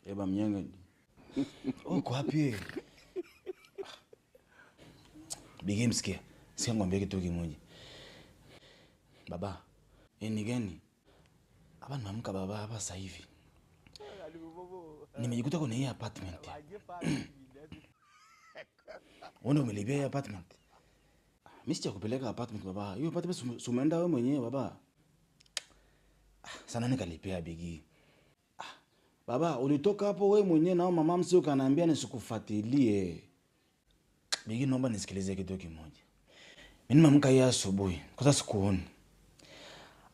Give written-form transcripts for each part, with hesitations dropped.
Eba mnyenge. Uko wapi? Bigi msikia. Sikia ngombe kitu kimoja. Baba, ni gani? Hapa nimeamka baba hapa sasa hivi. Nimejikuta kwenye hii apartment. Wewe umelipia hii apartment? Mimi sijakupeleka apartment baba. Hiyo apartment umeenda wewe mwenyewe baba. Sana nikalipia Bigi. Baba, ulitoka hapo wewe mwenyewe na mama msio kanaambia nisikufuatilie. Bigi, naomba nisikilize kitu kimoja. Mimi nimeamka hii asubuhi, kwa sababu sikuoni.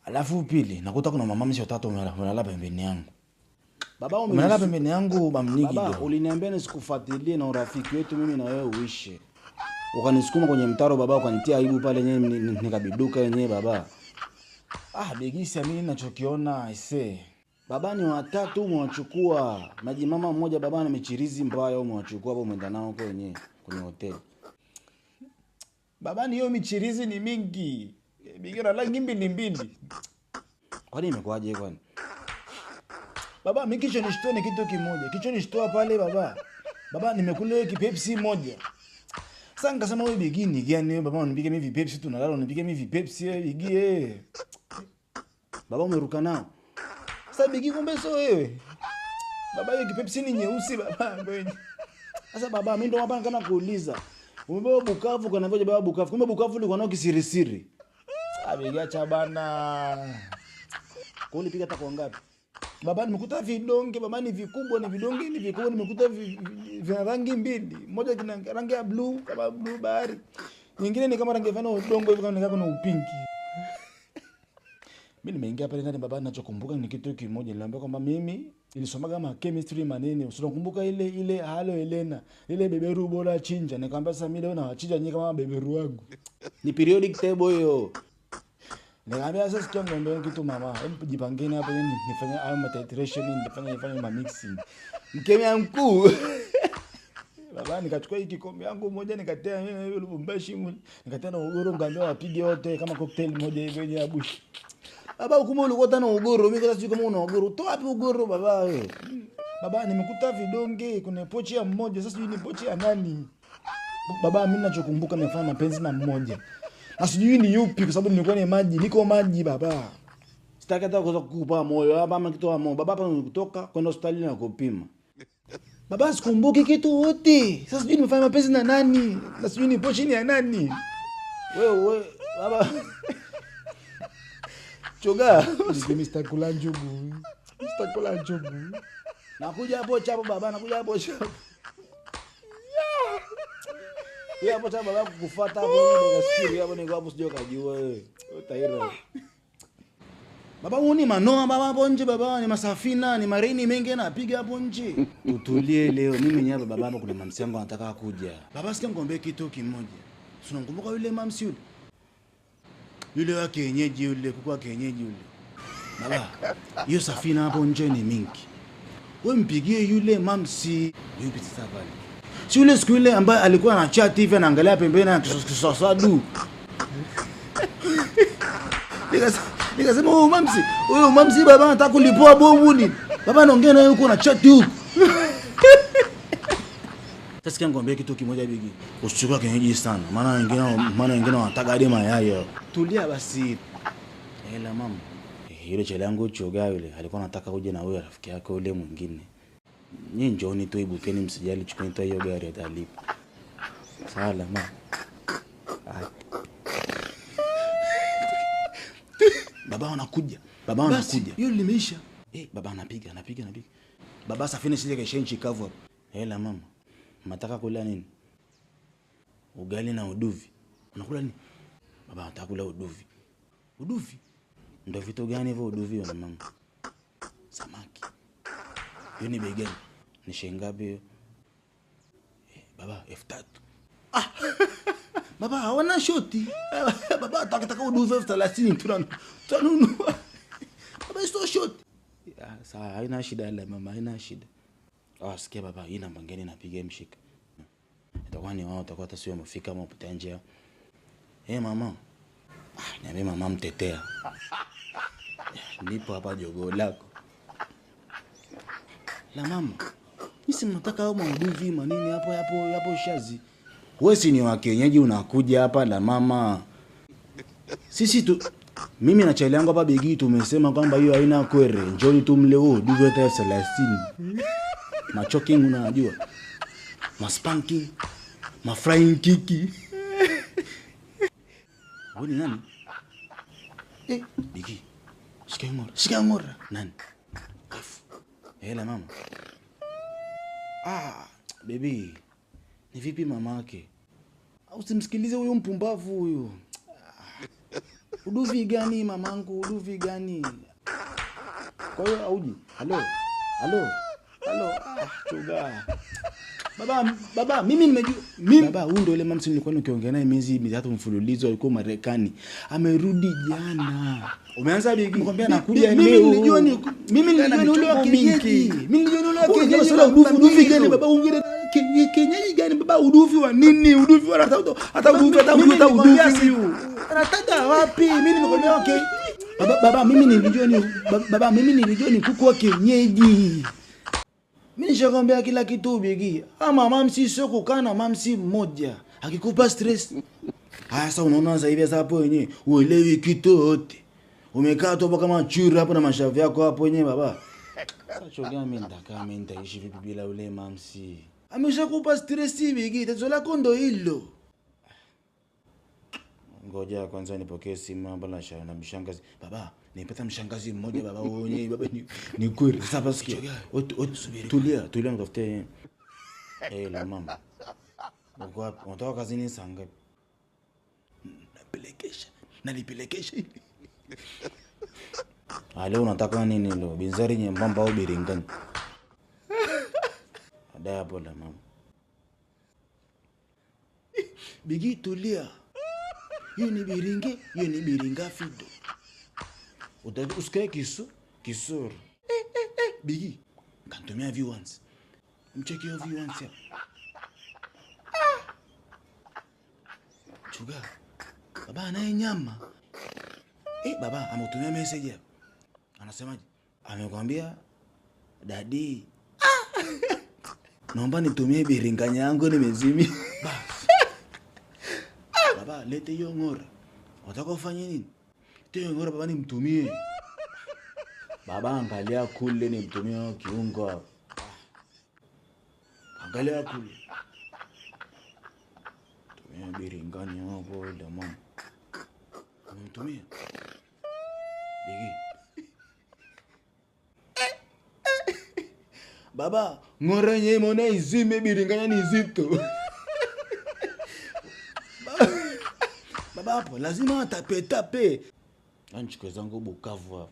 Alafu pili, nakuta kuna mama msio tatu wanalala pembeni yangu. Baba, umelala pembeni yangu bamnigi. Baba, uliniambia nisikufuatilie na urafiki wetu mimi na wewe uishe. Ukanisukuma kwenye mtaro baba, ukanitia aibu pale yenyewe nikabiduka yenyewe baba. Bigi, si mimi ninachokiona aisee. Baba ni watatu umewachukua. Maji mama mmoja baba na michirizi mbaya umewachukua hapo umeenda nao kwenye hoteli. Baba ni hiyo michirizi ni mingi. Bigira rangi mbili. Kwani imekwaje kwani? Baba mimi kicho nishtoa ni kitu kimoja. Kicho nishtoa pale baba. Baba nimekula hiyo Pepsi moja. Sasa nikasema wewe Bigi ni gani wewe baba unipige mimi Pepsi tunalala unipige mimi Pepsi Bigi Baba umeruka nao. Sasa Bigi kumbe sio wewe. Baba hiyo Pepsi ni nyeusi baba ngoja. Sasa baba mimi ndo hapa kana kuuliza. Umebeba Bukavu kana ngoja baba Bukavu. Kumbe Bukavu ulikuwa nao kisirisiri. Bigi acha bana. Kwa ulipiga hata kwa ngapi? Baba nimekuta vidonge baba ni vikubwa ni vidonge ni vikubwa nimekuta vina rangi mbili. Moja kina rangi ya blue kama blue bahari. Nyingine ni kama rangi ya udongo hivi kama nikako na upinki. Mimi nimeingia pale ndani baba ninachokumbuka ni kitu kimoja niliambia kwamba mimi nilisoma kama chemistry manene usikumbuka ile halo Elena ile beberu bora chinja nikamwambia sasa mimi leo nawachinja nyinyi kama beberu wangu ni periodic table hiyo nikamwambia sasa sikia ngombe kitu mama hebu jipangeni hapo yani nifanye au titration nifanye ma mixing mkemia mkuu baba nikachukua hiki kikombe yangu moja nikatea mimi Lubumbashi nikatea na ugoro ngambia wapige wote kama cocktail moja hivi yenye abushi. Baba hukumu ulikuwa tena ugoro, mimi sasa sijui kama una ugoro. Toa wapi ugoro baba wewe? Baba nimekuta vidonge, kuna pochi ya mmoja, sasa sijui ni pochi ya nani. Baba mimi ninachokumbuka nimefanya mapenzi na mmoja. Na sijui ni yupi kwa sababu nilikuwa ni maji, niko maji baba. Sitaki hata kukupa moyo, baba ama kitu moyo. Baba hapa nilikutoka kwenda hospitali na kupima. Baba sikumbuki kitu wote. Sasa sijui nimefanya mapenzi na nani? Na sijui ni pochi ni ya nani? Wewe baba Choga, Mr. Kula njugu. Nakuja hapo chapo baba, nakuja hapo chapo. Ya hapo chapo baba kukufuata hapo ndio sikiri hapo niko hapo sijui kujua wewe. Utaira. Baba uni manoa baba hapo nje baba ni masafina ni marini mengi napiga hapo nje. Tutulie leo mimi nyaba baba hapo kuna mamsi yangu anataka kuja. Baba sikia ngombe kitu kimoja. Unakumbuka yule mamsi yule? Yule wa kienyeji yule kuku wa kienyeji yule. Baba, hiyo safina hapo nje ni mingi. Wewe mpigie yule mamsi, yupi sasa pale? Si yule siku ile ambaye alikuwa na chat hivi anaangalia pembeni na kisosadu. Nikasema huyo mamsi baba anataka kulipoa bomu ni. Baba anaongea naye huko na chat huko. Sasa kia ngombe kitu kimoja Bigi. Usichukua kienyeji sana. Maana wengine wanataka hadi mayai. Tulia basi. Hela mama. Yule chele yangu choga yule alikuwa anataka uje na wewe rafiki yako yule mwingine. Nyinyi njooni tu ibukeni msijali chukeni tu hiyo gari atalipa. Sala mama. Baba anakuja. Yule limeisha. Baba anapiga. Baba safina sije keshenchi kavu hapo. Hela mama. Mataka kula nini? Ugali na uduvi. Unakula nini? Baba nataka kula uduvi. Uduvi? Ndio vitu gani hivyo uduvi wa mama? Samaki. Hiyo ni bei gani? Ni shilingi ngapi hiyo? Baba 3000. Baba hawana shoti. Baba atakataka uduvi 30 tunanunua. Baba sio shoti. Sawa haina shida ile mama haina shida. Sikia baba, hii namba ngeni napiga mshika. Itakuwa ni wao utakuwa hata sio mfika ama upita nje. Mama. Niambie mama mtetea. Nipo hapa jogo lako. La mama. Nisi mnataka hao mauduvi manini hapo shazi. Wewe si ni wa kienyeji unakuja hapa la mama. Sisi tu mimi na chali yangu hapa Bigi tumesema kwamba hiyo haina kwere. Njoo tumle huo duve hata 30. Machoking unajua. Maspanking, mafrying kiki. Wewe ni nani? Bigi. Shika ngora. Nani? Hela mama. Baby. Ni vipi mamake? Usimsikilize huyo mpumbavu huyo. Uduvi gani mamangu? Uduvi gani? Kwa hiyo auji. Halo. Chuga. Baba, mimi nimejua. Baba, huyu ndio yule mamsi nilikuwa nikiongea naye miezi 3 mfululizo alikuwa Marekani. Amerudi jana. Umeanza Bigi? Nikwambia nakuja leo. Mimi nilijua ni ule wa kienyeji. Sasa uduvi gani baba? Kienyeji gani baba? Uduvi wa nini? Uduvi wa hata uduvi anataka wapi? Mimi nimekwambia okay. Baba, mimi nilijua ni kuku wa kienyeji. Mimi nishakwambia kila kitu Bigi. Ama mamsi sio kukaa na mamsi mmoja. Akikupa stress. Sasa unaona sasa hivi hapo wenyewe uelewi kitu yote. Umekaa tu kama chura hapo na mashavu yako hapo wenyewe baba. Sasa choga mimi nitaishi vipi bila ule mamsi? Ameshakupa stress Bigi. Tatizo lako ndo hilo. Ngoja kwanza nipokee simu hapa na mshangazi. Baba, nipata mshangazi mmoja baba wenyewe baba ni kweli. Sasa basi tulia mtafute. La mama. Unatoka kazini saa ngapi? Nalipelekesha. Leo unataka nini leo? Binzari nyembamba au biringani? Ada hapo la mama. Bigi tulia. Hiyo ni biringa fido. Usikae kisoro. Bigi, kantumia viewers. Mcheki hiyo viewers ya. Chuga. Baba anaye nyama. Baba ametumia message hapa. Anasemaje? Amekwambia dadi. Naomba nitumie biringa yangu nimezimi. Baba lete hiyo ngora. Unataka ufanye nini? Hiyo ngora baba nimtumie. Baba angalia kule nimtumie kiungo. Angalia kule. Tumia biringani hapo da mama. Nimtumie. Bigi. Baba, ngora yenyewe mbona izime biringanya ni zito. Baba hapo lazima atape. Anchukue zangu Bukavu hapo.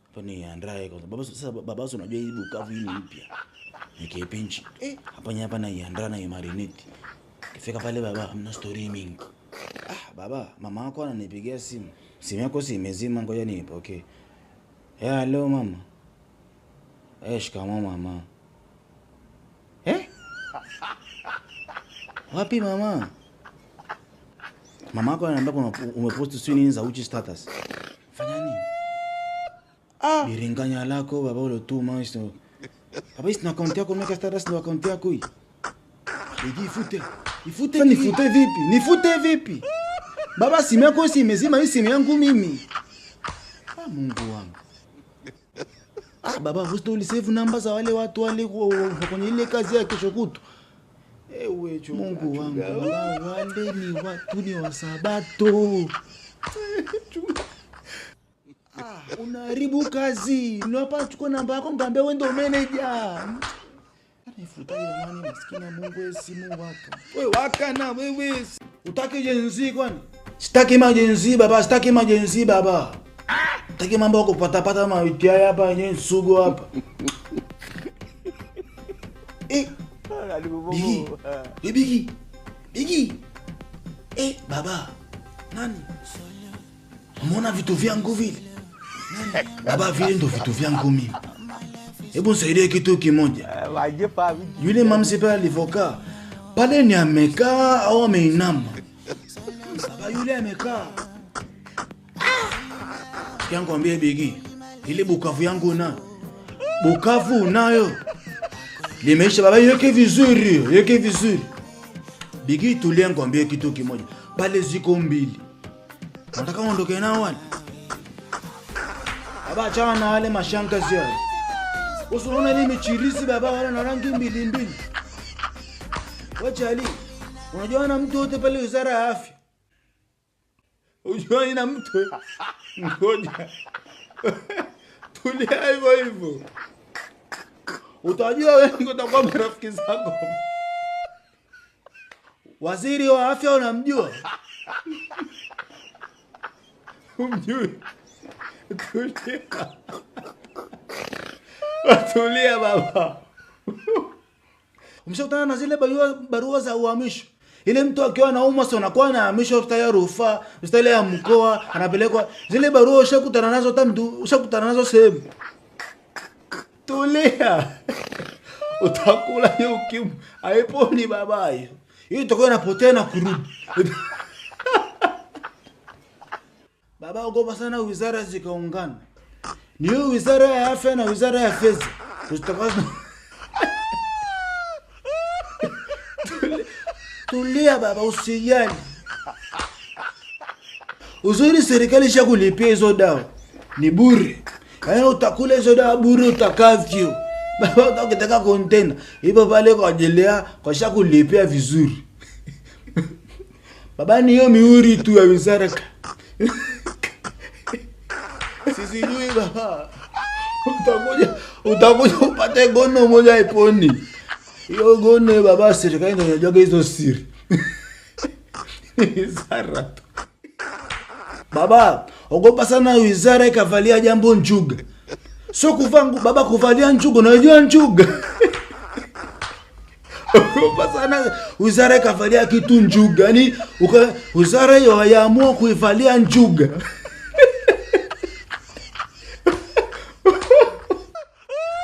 Hapo ni Andrae kwa sababu sasa baba unajua hii Bukavu hii ni mpya. Nikipinchi. Hapa na Andra na marinate. Kifika pale baba amna story mingi. Baba, mama yako ananipigia simu. Simu yako si imezima ngoja nipokee. Hello mama. Shikamoo mama. Wapi mama? Mama yako ananiambia umepost sio nini za uchi status. Fanya nini? Biringanya lako baba ulotuma hizo. Baba hizo account yako umeka status na account yako hii. Nifute vipi? Baba simu yako si imezima hii simu yangu mimi. Mungu wangu. Baba usitoli save number za wale watu wale kwenye ile kazi ya kesho kutu. Mungu wangu, wale ni watu ni wa Sabato. Unaharibu kazi. Unapa chukua namba yako mtambe wewe ndio manager. Nifuta ile jamani maskini Mungu simu waka. Wewe waka na wewe. Utaki jenzi kwani? Sitaki majenzi baba, sitaki baba. Sitaki mambo yako pata mawiti hapa yenyewe sugu hapa. Bigi. Baba. Nani? Umeona vitu vyangu vile? Nani? Baba vile ndo vitu vyangu mimi. Hebu nisaidie kitu kimoja. Yule mamsi pale alivoka. Pale ni amekaa au ameinama? Baba yule amekaa. Kiangu ambie Bigi. Ile Bukavu yangu na. Bukavu unayo. Limeisha baba, yeke vizuri, yeke vizuri. Bigi tulia ngombe kitu kimoja. Pale ziko mbili. Nataka uondoke nao wale. Baba achana na wale mashangazi yao. Usiona ile michirizi baba wala na rangi mbili mbili. Wacha ali. Unajua na mtu wote pale wizara ya afya. Unajua ina mtu. Ngoja. Tulia hivyo hivyo. Utajua wewe utakuwa marafiki zako. Waziri wa afya unamjua? Umjui? Tulia. Tulia baba. Umeshakutana na zile barua za uhamisho? Ile mtu akiwa anaumwa sio anakuwa anahamishwa hospitali ya rufaa, hospitali ya mkoa, anapelekwa. Zile barua ushakutana nazo ushakutana nazo sehemu. Tulia. Utakula hiyo ukimwi. Haiponi baba hiyo. Hiyo itakuwa inapotea na kurudi. Baba ogopa sana wizara zikaungana. Ni hiyo wizara ya afya na wizara ya fedha. Tulia baba, usijali. Uzuri serikali ishakulipia hizo dawa. Ni bure. Yaani utakula hizo dawa bure utakavyo. Baba ukitaka container, ipo pale kwa jelea kwa shakulipia vizuri. Baba ni hiyo miuri tu ya wizara. Sisi jui baba. Utakuja upate gono moja iponi. Hiyo gono baba serikali ndio inajua hizo siri. Wizara. Baba, ogopa sana wizara ikavalia jambo njuga. Sio kuvangu baba kuvalia njuga, unajua njuga. Ogopa sana wizara ikavalia kitu njuga. Yaani wizara hiyo yaamua kuivalia njuga.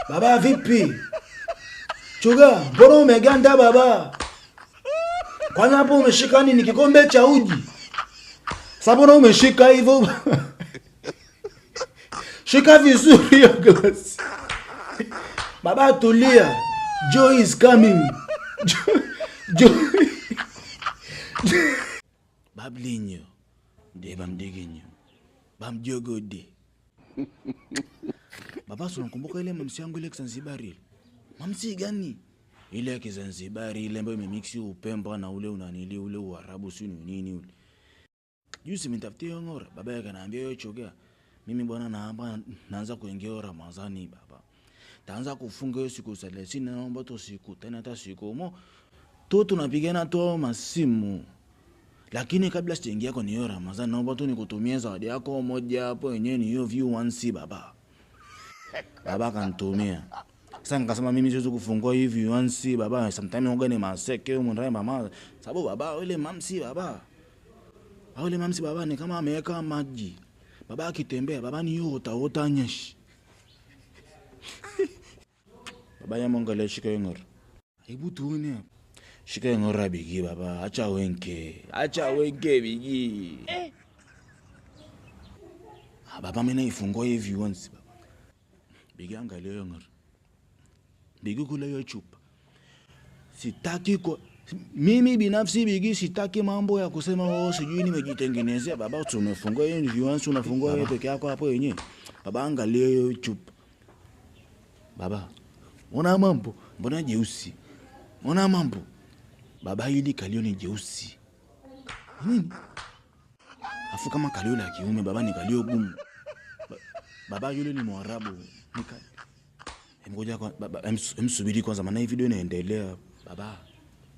Baba vipi? Chuga, mbona umeganda baba? Kwani hapo umeshika nini, kikombe cha uji? Sabona umeshika hivyo? Shika vizuri hiyo glasi. Baba tulia. Joy is coming. Joy. Bablinyo. Deba mdegenyo. Bamjogode. Baba sio nakumbuka ile mamsi yangu ile Zanzibar ile. Mamsi gani? Ile ya Zanzibar ile ambayo imemixi upemba na ule unanili ule Uarabu si nini ule. Juzi mtafutie ngora, baba yake ananiambia wewe choga. Mimi bwana naanza kuingia Ramadhani baba. Taanza kufunga hiyo siku 30 naomba tu siku tena hata siku mo. Tu tunapigana tu masimu. Lakini kabla sijaingia kwa hiyo Ramadhani naomba tu nikutumie zawadi yako moja hapo yenyewe ni hiyo view 1C baba. Baba kanitumia. Sasa nikasema mimi siwezi kufungua hivi 1C baba. Sometimes ngoga ni maseke huko ndani mama. Sababu baba yule mamsi baba. Yule mamsi baba ni kama ameweka maji. Baba akitembea baba ni ota nyeshi. Baba yamonga shika ngora. Hebu tuone hapa. Shika ngora bigi baba, acha wenke bigi. Baba mimi naifungua hivi once baba. Bigi angalia ngora. Bigi kula hiyo chupa. Sitaki kwa mimi binafsi bigi sitaki mambo ya kusema sijui nimejitengenezea baba, tumefungua hiyo ni viwansi unafungua wewe peke yako hapo yenyewe. Baba angalia hiyo chupa. Baba, ona mambo, mbona jeusi? Ona mambo. Baba hili kalio ni jeusi. Nini? Afu kama kalio la kiume baba ni kalio gumu. Baba yule ni Mwarabu. Ngoja kwa baba emsubiri kwanza maana hii video inaendelea.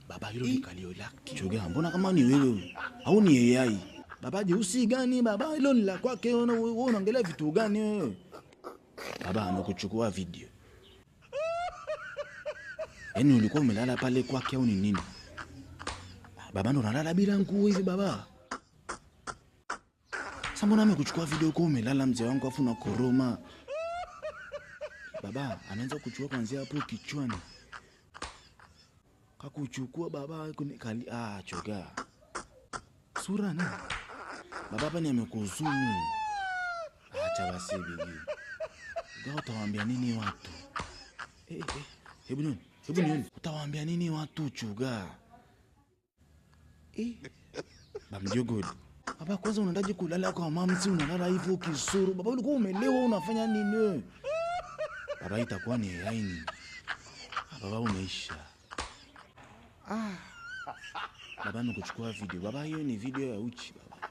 Baba yule ni kalio la kichoga. Mbona kama ni wewe? Au ni AI? Baba jeusi gani baba? Hilo ni la kwake, wewe unaongelea vitu gani wewe? Baba amekuchukua video. Yaani ulikuwa umelala pale kwake au ni nini? Baba ndo unalala bila nguo hivi baba. Sasa mbona amekuchukua video kwa umelala mzee wangu afu na koroma? Baba anaanza kuchukua kuanzia hapo kichwani. Kakuchukua baba kali choga. Sura nani? Baba hapa ni amekuzumu. Acha basi bigi. Ngao utawaambia nini watu? Hebu nini? Hebu nione. Utawaambia nini watu chuga? Bamjogod. Baba kwanza unataka kulala kwa mamsi unalala hivyo kisuru. Baba ulikuwa umelewa unafanya nini wewe? Baba itakuwa ni laini. Baba umeisha. Baba amekuchukua video. Baba hiyo ni video ya uchi baba.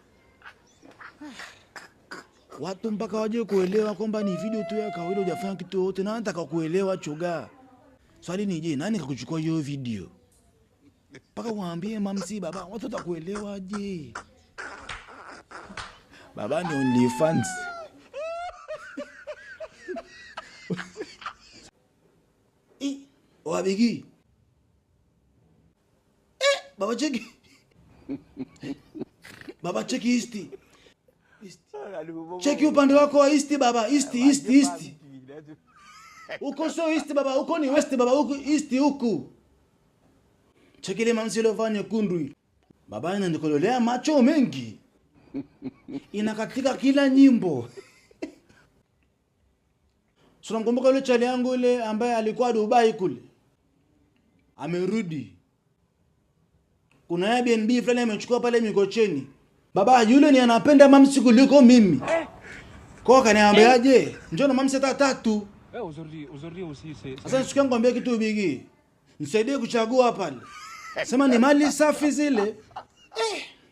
Watu mpaka waje kuelewa kwamba ni video tu ya kawaida hujafanya kitu yote na nataka kuelewa choga. Swali ni je, nani kakuchukua hiyo video? Mpaka waambie mamsi baba, watu watakuelewa je? Baba ni OnlyFans. Wabigi. Baba cheki. Baba cheki isti. Cheki upande wako wa isti baba, isti. Uko so isti baba, uko ni west baba, uko isti huku. Cheki ile mamsi ile fanya kundu. Baba inanikololea macho mengi. Inakatika kila nyimbo. Sura mkumbuka yule chali yangu ile ambaye alikuwa Dubai kule. Amerudi. Kuna Airbnb fulani amechukua pale Mikocheni. Baba yule ni anapenda mamsi kuliko mimi. Kwa kaniambiaje? Njoo na mamsi tatu. Aujourd'hui aussi c'est. Sasa sikia ngwambia kitu bigi. Nisaidie kuchagua pale. Sema ni mali safi zile.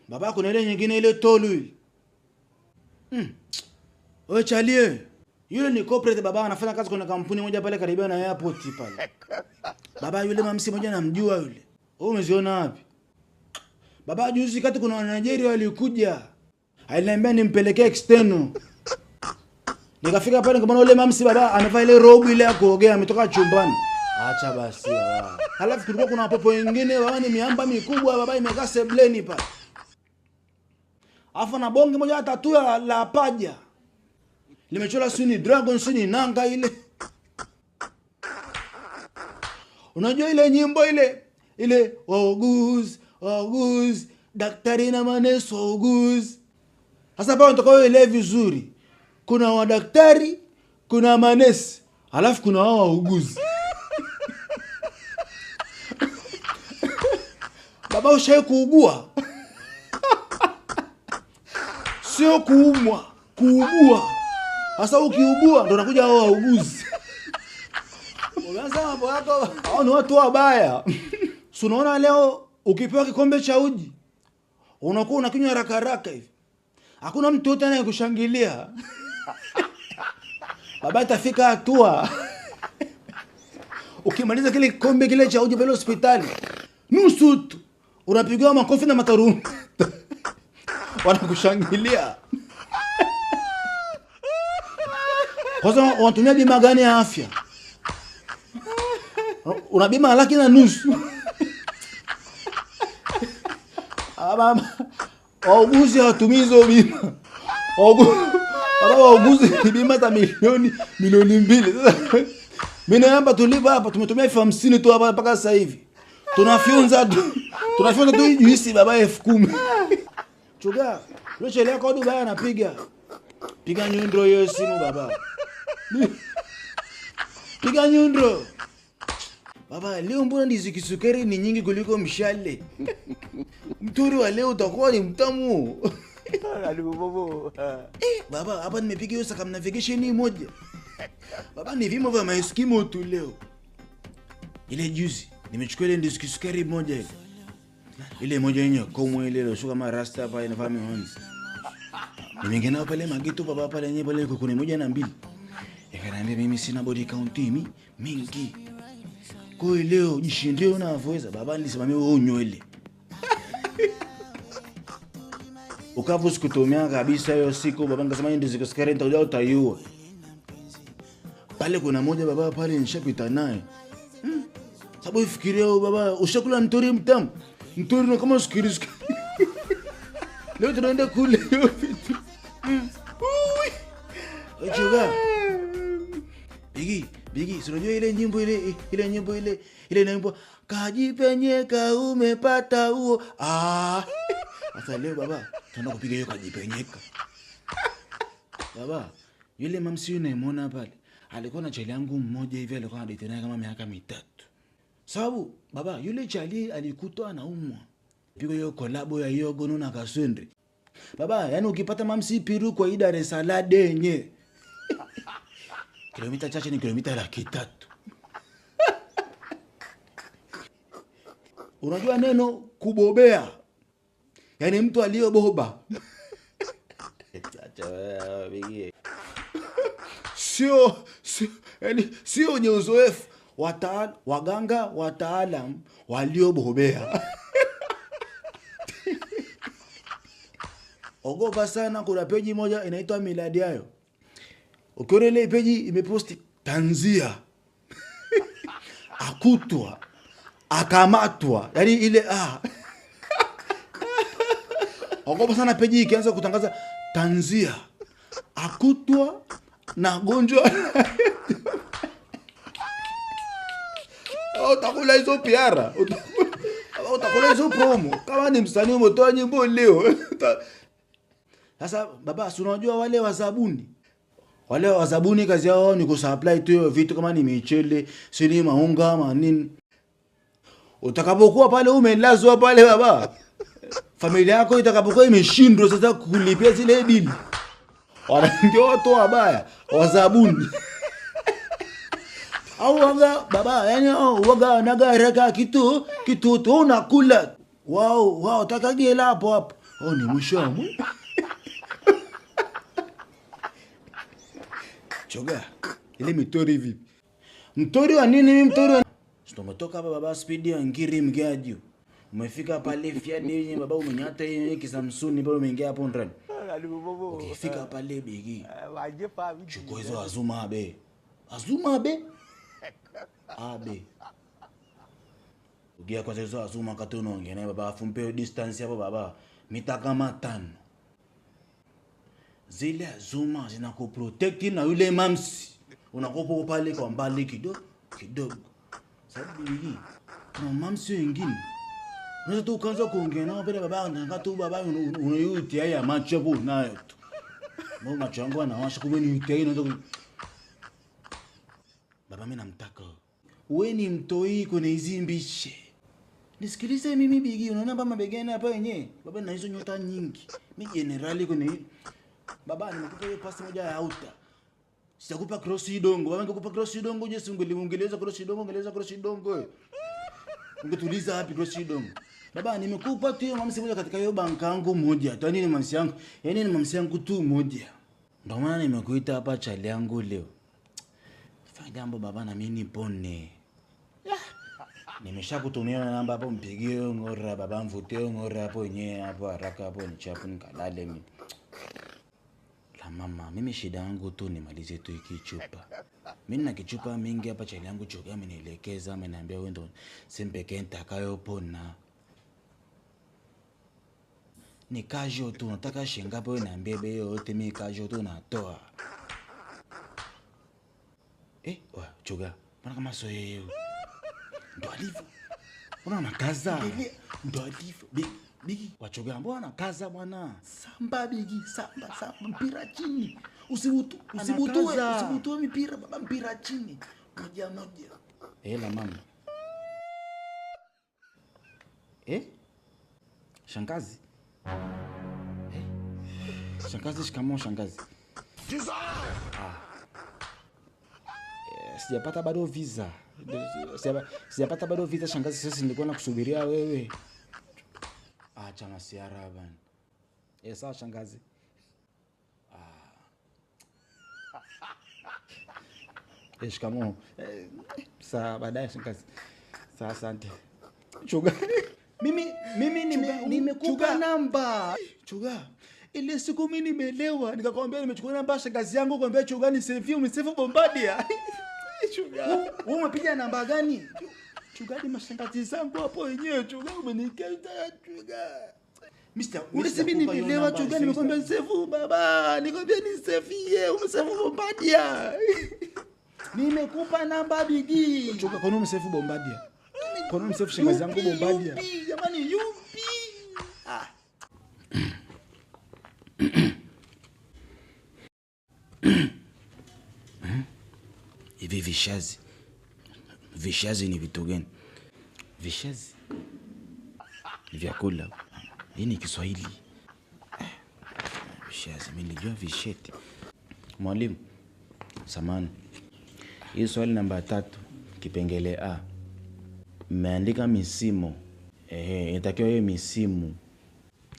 Baba kuna ile nyingine ile tolu ile. Wewe chalie. Yule ni corporate baba anafanya kazi kwa kampuni moja pale karibu na airport pale. Baba yule mamsi moja namjua yule. Wewe umeziona wapi? Baba juzi kati kuna Nigeria walikuja. Aliniambia nimpelekee external. Nikafika pale nikamwona yule mamsi baba amevaa ile robe ile ya kuogea ametoka chumbani. Acha basi baba. Halafu kulikuwa kuna popo wengine baba ni miamba mikubwa baba imekaa sebleni pale. Afa na bonge moja tatu la paja. Limechora sini dragon sini nanga ile. Unajua ile nyimbo ile wauguzi daktari na manesi wauguzi. Sasa bado utakao ile vizuri. Kuna wadaktari, kuna manesi, alafu kuna wao wauguzi. Baba ushaye kuugua. Sio kuumwa, kuugua. Sasa ukiugua ndo unakuja hao wauguzi. Unaanza mambo yako, hao ni watu wabaya. Si unaona leo ukipewa kikombe cha uji, unakuwa unakunywa haraka hivi. Hakuna mtu yote anayekushangilia. Baba itafika hatua. Ukimaliza kile kikombe kile cha uji pale hospitali, nusu tu unapigiwa makofi na matarumu. Wanakushangilia. Kwanza unatumia bima gani ya afya? Una bima laki na nusu. Baba, wauguzi hawatumii hizo bima. Wauguzi bima za milioni 2. Mimi naomba tulipa hapa tumetumia 50 tu hapa mpaka sasa hivi. Tunafyonza tu juisi baba 10,000. Chuga, yule chele yako Dubai anapiga. Piga nyundo hiyo simu baba. Piga nyundo. Baba, leo mbona ndizi kisukari ni nyingi kuliko mshale? Mturi wa leo utakuwa ni mtamu. Baba, hapa nimepiga hiyo saka navigation moja. Baba, ni vimo vya maeskimo tu leo. Ile juzi nimechukua ile ndizi kisukari moja ile. Ile moja yenyewe komo ile ile shuka kama rasta hapa inafahamu honzi. Nimeingia pale Magito baba pale yenyewe pale kuna moja na mbili. Yakaniambia mimi sina body count mingi. Kwa leo jishindie unavyoweza baba nilisimamia wewe unywele. Ukavu sikutumia kabisa hiyo siku baba nikasema ndio zikosukari nitakuja utaiua. Pale kuna moja baba pale nishapita naye. Sababu ifikiria baba ushakula mtori mtamu. Mtori na kama sukari. Leo tunaenda kule hiyo vitu. Chuga. Bigi, unajua ile nyimbo kajipenyeka umepata huo. Sasa leo baba, tunaenda kupiga hiyo kajipenyeka. Baba, yule mamsi yule nimeona pale. Alikuwa na chali yangu mmoja hivi alikuwa anadate naye kama miaka 3. Sababu baba yule chali alikutwa anaumwa. Pigo hiyo kolabo ya hiyo gono na Kaswende. Baba, yani ukipata mamsi Piru kwa Dar es Salaam yenye. Kilomita chache ni kilomita 300. Unajua neno kubobea? Yani mtu aliyoboba. Sio wenye uzoefu, waganga wataalam waliobobea. Ogopa sana, kuna peji moja inaitwa Miladi Yayo. Ukiona ile peji imeposti tanzia. Akutwa, akamatwa, yani ile Ogopa sana peji ikianza kutangaza tanzia, akutwa na gonjwa. Utakula hizo piara. Utakula hizo promo. Kama ni msanii umetoa nyimbo leo. Sasa baba, si unajua wale wazabuni? Wale wazabuni kazi yao ni kusupply tu vitu kama ni michele, sini maunga, manini. Utakapokuwa pale umelazwa pale baba, familia yako itakapokuwa imeshindwa sasa kulipia zile bili, wanaingia watu wabaya, wazabuni. Au waga baba, yani waga nagareka kitu tu unakula. Wao takagela hapo. Ni mshomo. Choga, ile mitori vipi? Mtori wa nini mimi mtori wa... Tumetoka hapa baba speed ya ngiri mgaju. Umefika pale fiadi yenye baba umenyata yenye kisamsuni bado umeingia hapo ndani. Ukifika pale bigi. Chukua hizo azuma abe. Azuma abe? Abe. Ugia kwa hizo azuma katono ngene baba afumpe distance hapo baba. Mita kama 5. Zile azuma zinakuprotect na yule mamsi. Unakopo pale kwa mbali kidogo. Sababu hii kuna mamsi wengine. Unaweza tu ukaanza kuongea nao pale baba, nataka tu baba unayuti haya macho hapo nayo tu. Mbona macho yangu anawasha kumbe ni uti unaweza baba, mimi namtaka. Wewe ni mtoi kwenye hizi mbishe. Nisikilize mimi bigi, unaona baba mabegani hapa wenyewe. Baba na hizo nyota nyingi. Mimi generali kwenye baba nimekupa hiyo pasi moja ya auta. Sitakupa cross idongo. Baba ningekupa cross idongo je, si ungeleza cross idongo, ungeleza cross idongo. Ungetuliza wapi cross idongo? Baba nimekupa tu mamsi moja katika hiyo banka yangu moja. Tu nini mamsi yangu? Yaani ni mamsi yangu tu moja. Ndio maana nimekuita hapa chali yangu leo. Fanya jambo baba na mimi nipone. Nimeshakutumia namba hapo, mpigie ngora baba, mvutie ngora hapo yenyewe hapo haraka hapo nichapu nikalale mimi. La mama, mimi shida yangu tu nimalize tu hiki chupa. Mimi na kichupa mingi hapa chali yangu choga amenielekeza, ameniambia wewe ndo simpeke nitakayopona. Ni kajo tu, nataka shilingi ngapi wewe niambie bei yote, mimi kajo tu natoa. Choga, mbona kama sio yeye? Ndo alivyo. Mbona kaza? Ndo alivyo. Bigi, wachoga mbona kaza bwana? Samba bigi, samba mpira chini. Usibutue mipira baba, mpira chini. Moja. La mama. Shangazi. Shangazi, shikamoo shangazi. Sijapata bado visa. Sijapata bado visa shangazi, sasa nilikuwa nakusubiria wewe. Acha masiara bana. Sawa shangazi. Shikamoo. Sawa baadaye shangazi. Sawa asante. Chuga. Mimi nimekupa namba. Chuga. Ile siku mimi nimelewa nikakwambia nimechukua namba shangazi yangu, kwambia Chuga ni save, umesave Bombardier. Chuga. Wewe umepiga namba gani? Chuga ni mashangazi zangu hapo wenyewe. Chuga umenikata Chuga. Mimi nimelewa Chuga, nimekwambia save baba. Nikwambia ni save, umesave Bombardier. Nimekupa namba bigi. Chuga, kwa nini umesave Bombardier? Kwa nini umesave shangazi yangu Bombardier? Jamani yupi. Hivi vishazi ni vitu gani? Vishazi ni vyakula. Hii ni Kiswahili. Vishazi mimi nilijua visheti. Mwalimu, samahani. Hii swali namba 3 kipengele A. Mmeandika misimu. Inatakiwa hiyo misimu.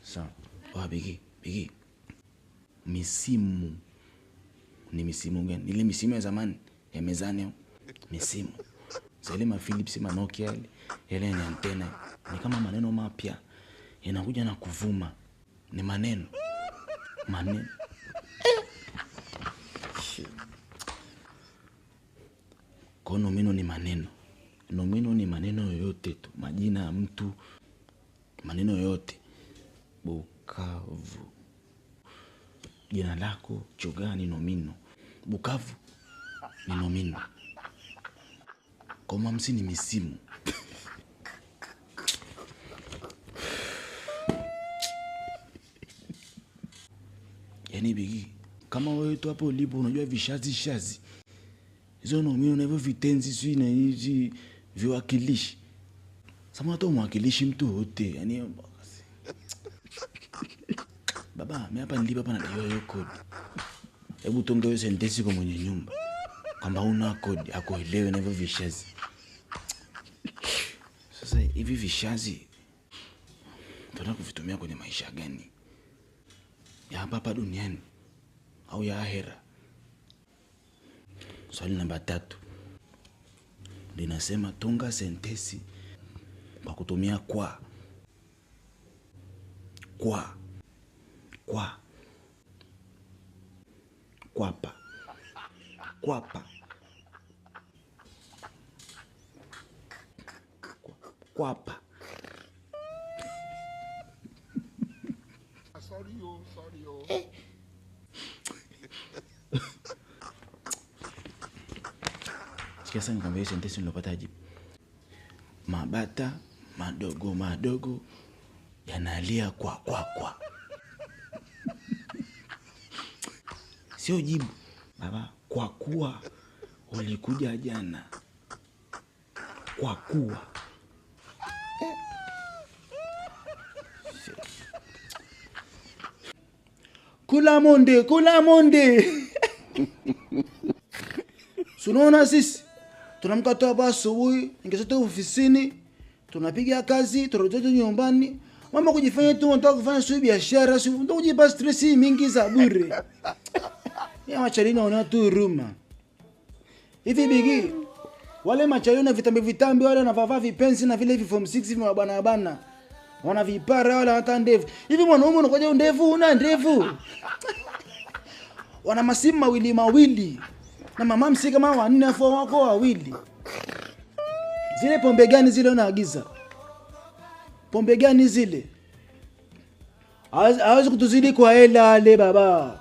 Sawa. Bigi. Misimu. Ni misimu gani? Ile misimu ya zamani ya mezani. Misimu. Zile ma Philips, ma Nokia ile ni antena. Ni kama maneno mapya yanakuja na kuvuma. Ni maneno. Kwa nomino ni maneno. Nomino ni maneno yoyote tu, majina ya mtu, maneno yoyote. Bukavu. Jina lako, Choga ni nomino. Bukavu ni nomino. Kwa mamsi ni misimu. Yaani Bigi, kama wewe tu hapo ulipo unajua vishazi. Hizo nomino na hivyo vitenzi sio na hizi viwakilishi. Sama hata mwakilishi mtu wote, yaani baba, mimi hapa nilipa hapa na hiyo code. Hebu tongewe sentensi kwa mwenye nyumba. Kama una code akuelewe na hivyo vishazi. Sasa hivi vishazi tunataka kuvitumia kwenye maisha gani? Ya hapa duniani au ya ahera? Swali namba 3 linasema tunga sentensi kwa kutumia kwa. Kwapa. Sorry. Sikia sana nikwambia sentensi nilopata jibu. Mabata madogo yanalia kwa. Sio jibu. Baba, kwa kuwa ulikuja jana. Kwa kuwa. Kula monde. Sunaona sisi tunamka tu hapa asubuhi, ingesote ofisini, tunapiga kazi, turudi nyumbani. Mama kujifanya tu unataka kufanya sio biashara, sio unataka kujipa stress mingi za bure. Ya machalina wana tu huruma. Hivi Bigi, wale machalina vitambi wale wanavaa vipenzi na vile form 6 vya bana. Wana vipara wala hata ndevu. Hivi mwanaume unakuja ndevu, una ndevu. Wana masimu mawili. Na mama msika kama 4 afu wako wawili. Zile pombe gani zile unaagiza? Pombe gani zile? Hawezi kutuzidi kwa hela ale baba.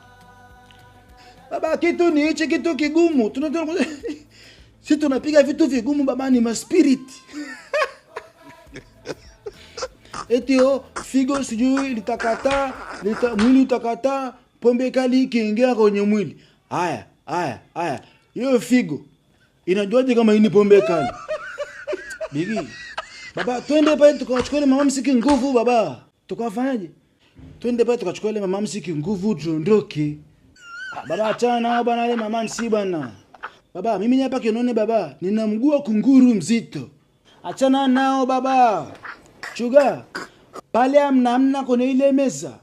Baba, kitu ni hichi, kitu kigumu. Sisi tunapiga vitu vigumu baba, ni ma spirit. Etio figo sijui litakata, mwili utakata, pombe kali ikiingia kwenye mwili. Haya. Hiyo figo inajuaje kama hii ni pombe kali? Bigi, baba, twende pale tukachukue mama msiki nguvu baba. Tukafanyaje? Twende pale tukachukue mama msiki nguvu tuondoke. Baba, achana bwana ile mama msi bwana. Baba, mimi hapa kinone baba, nina mguu wa kunguru mzito. Achana nao baba. Choga, pale amna kwenye ile meza.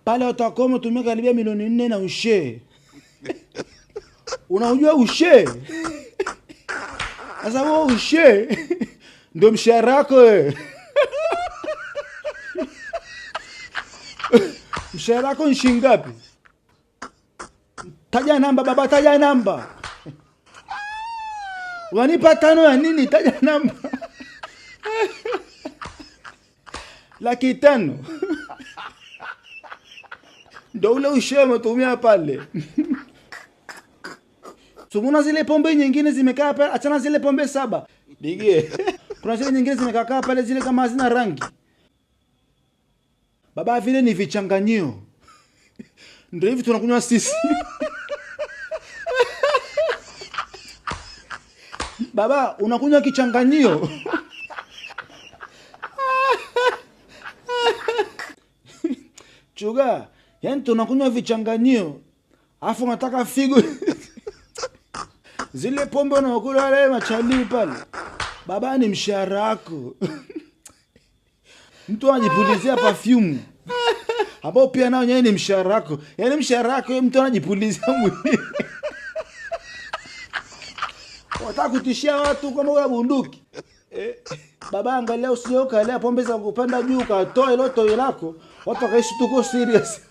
Pale utakoma tumia karibia milioni 4 na ushe. Unajua ushe? Sasa wewe ushe ndio mshahara wako wewe. Mshahara wako ni shilingi ngapi? Taja namba baba, taja namba. Unanipa 5 ya nini? Taja namba. 500,000. Ndio ule ushe umetumia pale. Sumuna zile pombe nyingine zimekaa pale, achana zile pombe 7. Bigie. Kuna zile nyingine zimekaa pale zile kama hazina rangi. Baba, vile ni vichanganyio. Ndio hivi tunakunywa sisi. Baba, unakunywa kichanganyio. shoga, yani tunakunywa vichanganyio. Alafu unataka figo. Zile pombe unakula wale machali pale. Baba ni mshahara wako. Mtu anajipulizia perfume. Hapo pia nao yeye ni mshahara wako. Yaani mshahara wako mtu anajipulizia mwili. Wataka kutishia watu kama una bunduki. Baba angalia usije ukalea pombe za kupanda juu ukatoa ile toi lako. Watu wakaishi tuko serious.